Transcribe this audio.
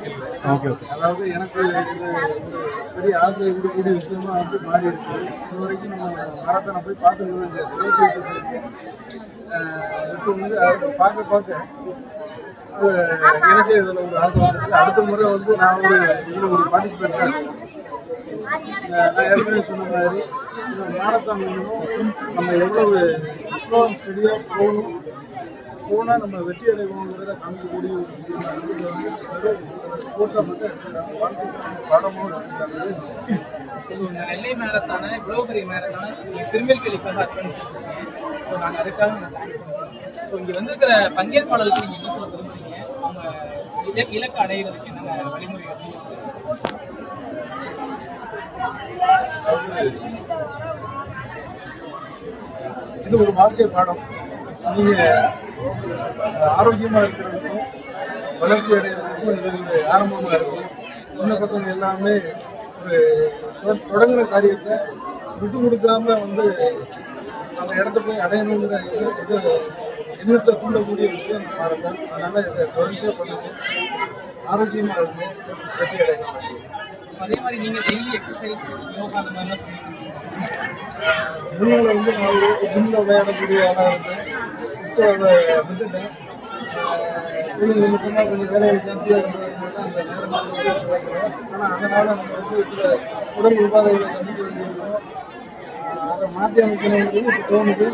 நினைக்கிறேன். Okay okay. அதாவது எனக்கு இது ஒரு பெரிய ஆசை இருக்கக்கூடிய விஷயமா வந்து மாறி இருக்கு. இது வரைக்கும் நம்ம மாரத்தானை போய் பார்த்துக்க வேண்டிய இப்போ வந்து அதை பார்க்க பார்க்க எனக்கே இதில் ஒரு ஆசை வந்துருக்கு. அடுத்த முறை வந்து நான் ஒரு இதில் ஒரு பார்ட்டிசிபேட் நான் ஏற்கனவே சொன்ன மாதிரி இந்த மாரத்தான் நம்ம எவ்வளவு ஸ்லோவாக ஸ்டடியாக போனால் நம்ம வெற்றி அடைவோங்கிறத காமிக்கக்கூடிய ஒரு விஷயம் தான். இது வந்து ஸ்போர்ட்ஸாக மட்டும் பாடமும் இருக்காங்க. இந்த நெல்லை மேரத்தான இவ்வளோ பெரிய மேரத்தான நீங்கள் திருநெல்வேலிக்காக அர்ப்பணிச்சிருக்கீங்க. ஸோ நாங்கள் அதுக்காக ஸோ இங்கே வந்துருக்கிற பங்கேற்பாளர்களுக்கு நீங்கள் என்ன சொல்ல விரும்புறீங்க? அவங்க இலக்கு அடைகிறதுக்கு என்னென்ன வழிமுறைகள்? இது ஒரு வாழ்க்கை பாடம். நீங்க ஆரோக்கியமா இருக்கிறதுக்கும் வளர்ச்சி அடைகிறதுக்கும் இது ஒரு ஆரம்பமா இருக்கு. சின்ன பசங்க எல்லாமே ஒரு தொடங்குற காரியத்தை விட்டு கொடுக்காம வந்து அந்த இடத்த போய் அடையணுங்கிற இது எண்ணத்தை தூண்டக்கூடிய விஷயம் இந்த மாரத்தான். அதனால இதை தொடர்ச்சியாக பண்ணுங்க, ஆரோக்கியமா இருக்கு, வெற்றி அடையலாம். அதே மாதிரி நீங்கள் டெய்லி எக்ஸசைஸ் யோகா அந்த மாதிரிலாம் முன்னால வந்து நான் ஒரு ஜிம்ல விளையாடக்கூடிய ஆளாக இருந்தேன். இப்போ அதை விட்டுட்டேன். சில நிமிஷமாக கொஞ்சம் வேலைகள் ஜாஸ்தியாக இருந்ததுனால அந்த நேரம் ஆனால் அதனால் நம்ம வந்து சில உடல் உபாதைகளை சந்திக்க வேண்டியிருக்கோம். அதை மாற்றி அமைக்கணுங்கிறது இப்போ தோணுது.